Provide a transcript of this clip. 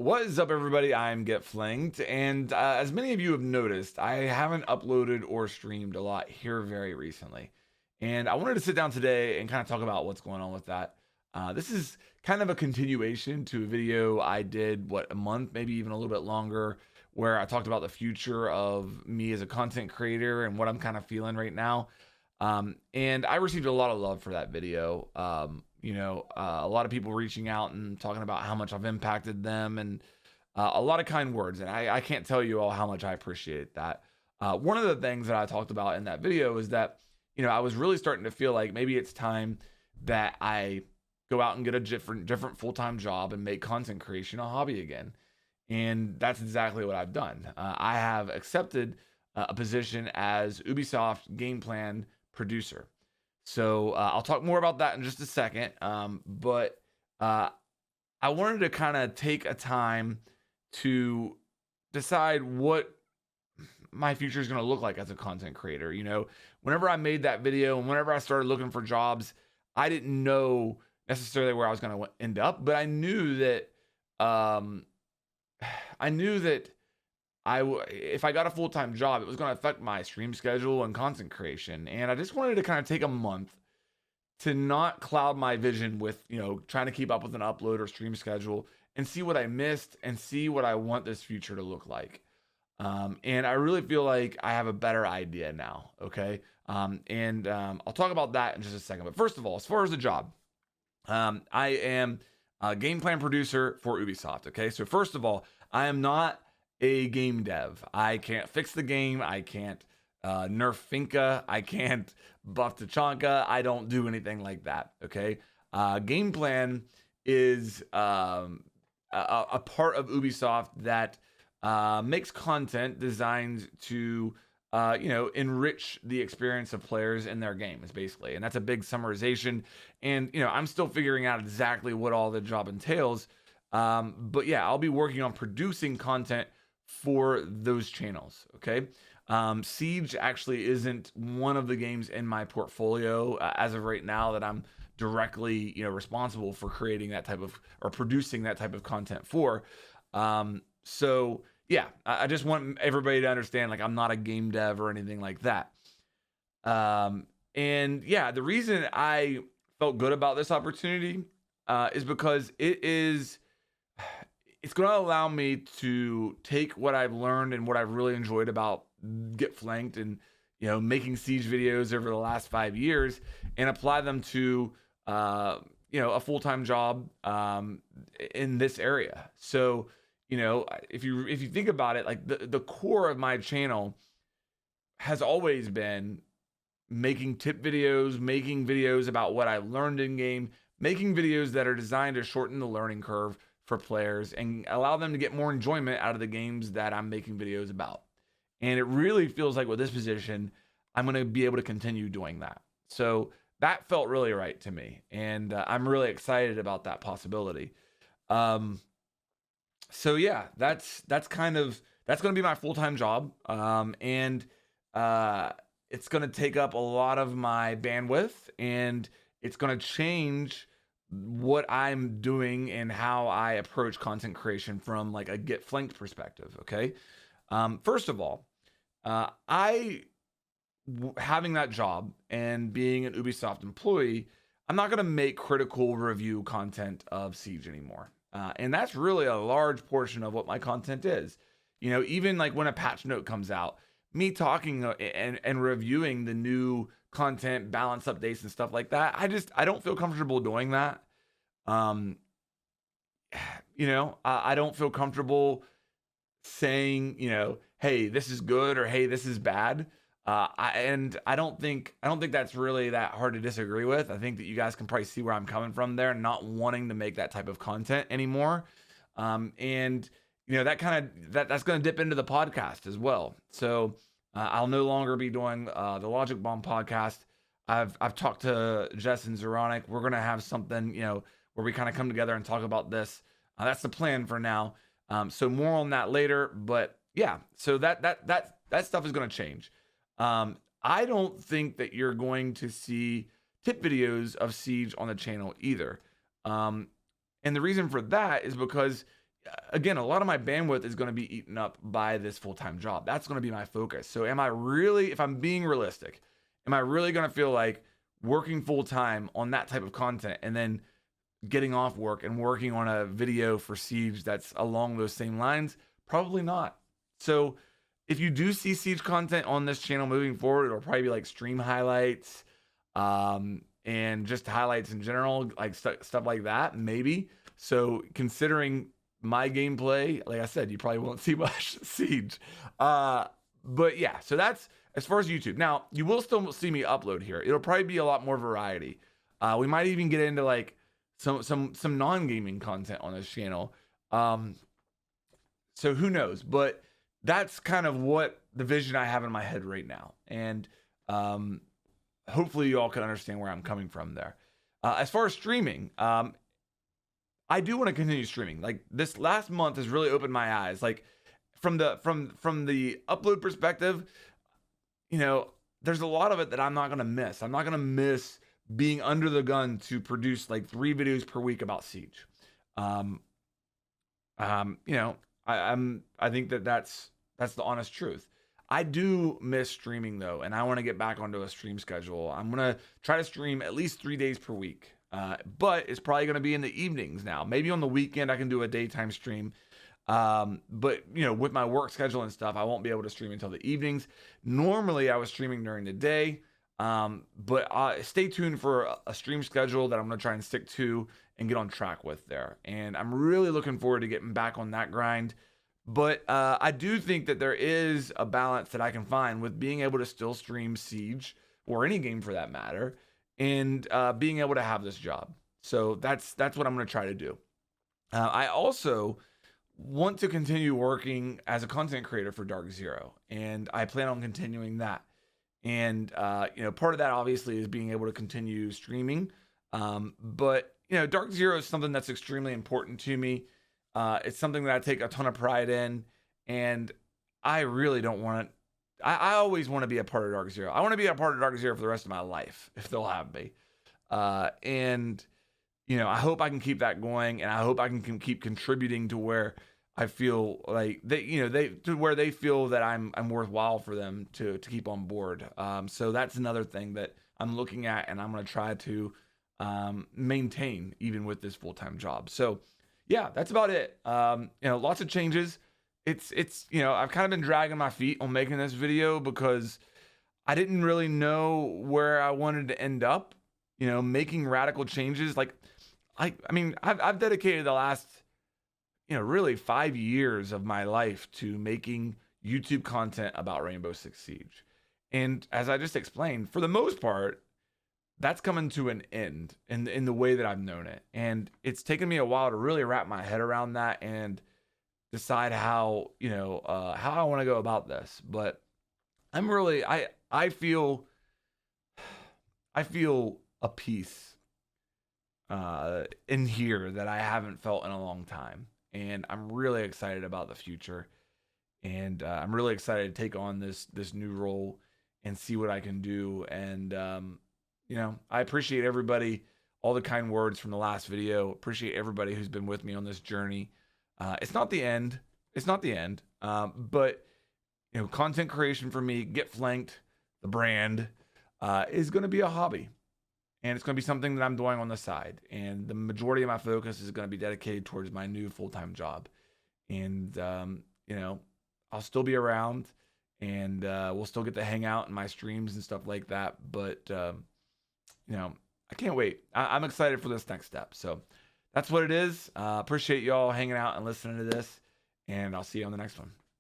What is up, everybody? I'm Get Flanked, and as many of you have noticed, I haven't uploaded or streamed a lot here very recently. And I wanted to sit down today and kind of talk about what's going on with that. This is kind of a continuation to a video I did, a month, maybe even a little bit longer, where I talked about the future of me as a content creator and what I'm kind of feeling right now. And I received a lot of love for that video. A lot of people reaching out and talking about how much I've impacted them, and a lot of kind words. And I can't tell you all how much I appreciate that. One of the things that I talked about in that video is that, I was really starting to feel like maybe it's time that I go out and get a different full-time job and make content creation a hobby again. And that's exactly what I've done. I have accepted a position as Ubisoft Gameplan producer. So I'll talk more about that in just a second. But I wanted to kind of take a time to decide what my future is going to look like as a content creator. Whenever I made that video and whenever I started looking for jobs, I didn't know necessarily where I was going to end up, but I knew that if I got a full-time job, it was going to affect my stream schedule and content creation. And I just wanted to kind of take a month to not cloud my vision with, trying to keep up with an upload or stream schedule, and see what I missed and see what I want this future to look like. And I really feel like I have a better idea now. Okay. I'll talk about that in just a second. But first of all, as far as the job, I am a game plan producer for Ubisoft. Okay. So first of all, I am not a game dev. I can't fix the game. I can't nerf Finka. I can't buff Tachanka. I don't do anything like that. Okay. Game plan is a part of Ubisoft that makes content designed to enrich the experience of players in their games, basically. And that's a big summarization. And I'm still figuring out exactly what all the job entails. But yeah, I'll be working on producing content for those channels. Okay. Siege actually isn't one of the games in my portfolio as of right now that I'm directly, responsible for creating that type of, or producing that type of content for. So yeah, I just want everybody to understand, like, I'm not a game dev or anything like that. And yeah, the reason I felt good about this opportunity is because it's going to allow me to take what I've learned and what I've really enjoyed about Get Flanked and, making Siege videos over the last 5 years, and apply them to, a full-time job in this area. So, if you think about it, like the core of my channel has always been making tip videos, making videos about what I learned in game, making videos that are designed to shorten the learning curve for players and allow them to get more enjoyment out of the games that I'm making videos about. And it really feels like with this position, I'm going to be able to continue doing that. So that felt really right to me. And I'm really excited about that possibility. So yeah, that's going to be my full-time job. And it's going to take up a lot of my bandwidth, and it's going to change what I'm doing and how I approach content creation from like a Get Flanked perspective. Okay. First of all, having that job and being an Ubisoft employee, I'm not going to make critical review content of Siege anymore. And that's really a large portion of what my content is. Even like when a patch note comes out, me talking and reviewing the new content, balance updates and stuff like that, I don't feel comfortable doing that. I don't feel comfortable saying, hey, this is good, or hey, this is bad. I don't think that's really that hard to disagree with. I think that you guys can probably see where I'm coming from there, not wanting to make that type of content anymore. That's going to dip into the podcast as well. So I'll no longer be doing the Logic Bomb podcast. I've talked to Jess and Zeronic. We're going to have something, where we kind of come together and talk about this. That's the plan for now. So more on that later, but yeah, so that stuff is going to change. I don't think that you're going to see tip videos of Siege on the channel either. And the reason for that is because again, a lot of my bandwidth is going to be eaten up by this full-time job. That's going to be my focus. So am I really, if I'm being realistic, am I really going to feel like working full-time on that type of content and then getting off work and working on a video for Siege that's along those same lines? Probably not. So if you do see Siege content on this channel moving forward, it'll probably be like stream highlights, and just highlights in general, like stuff like that, maybe. So considering my gameplay, like I said, you probably won't see much Siege. But yeah, so that's as far as YouTube. Now, you will still see me upload here. It'll probably be a lot more variety. We might even get into like some non-gaming content on this channel. So who knows? But that's kind of what the vision I have in my head right now. And hopefully you all can understand where I'm coming from there. As far as streaming, I do want to continue streaming. Like this last month has really opened my eyes. Like from the upload perspective, you know, there's a lot of it that I'm not gonna miss. I'm not gonna miss being under the gun to produce like 3 videos per week about Siege. You know, I think that's the honest truth. I do miss streaming though, and I want to get back onto a stream schedule. I'm gonna try to stream at least 3 days per week. But it's probably going to be in the evenings now. Maybe on the weekend I can do a daytime stream. But you know, with my work schedule and stuff, I won't be able to stream until the evenings. Normally I was streaming during the day. But stay tuned for a stream schedule that I'm going to try and stick to and get on track with there. And I'm really looking forward to getting back on that grind. But I do think that there is a balance that I can find with being able to still stream Siege or any game for that matter, and being able to have this job. So that's what I'm going to try to do. I also want to continue working as a content creator for Dark Zero, and I plan on continuing that. And you know, part of that obviously is being able to continue streaming. But you know, Dark Zero is something that's extremely important to me. It's something that I take a ton of pride in, and I really don't want to. I always want to be a part of Dark Zero. I want to be a part of Dark Zero for the rest of my life, if they'll have me. And, you know, I hope I can keep that going, and I hope I can keep contributing to where I feel like to where they feel that I'm worthwhile for them to keep on board. So that's another thing that I'm looking at, and I'm going to try to maintain even with this full-time job. So yeah, that's about it. You know, lots of changes. It's you know, I've kind of been dragging my feet on making this video because I didn't really know where I wanted to end up, you know, making radical changes. Like I mean, I've dedicated the last, you know, really 5 years of my life to making YouTube content about Rainbow Six Siege. And as I just explained, for the most part, that's coming to an end in the way that I've known it. And it's taken me a while to really wrap my head around that and decide how, you know, how I want to go about this. But I'm really, I feel a peace in here that I haven't felt in a long time. And I'm really excited about the future. And I'm really excited to take on this new role and see what I can do. And, you know, I appreciate everybody, all the kind words from the last video. Appreciate everybody who's been with me on this journey. It's not the end. It's not the end. But, you know, content creation for me, Get Flanked, the brand, is going to be a hobby. And it's going to be something that I'm doing on the side. And the majority of my focus is going to be dedicated towards my new full-time job. And, you know, I'll still be around, and we'll still get to hang out in my streams and stuff like that. But, you know, I can't wait. I'm excited for this next step. So that's what it is. Appreciate y'all hanging out and listening to this. And I'll see you on the next one.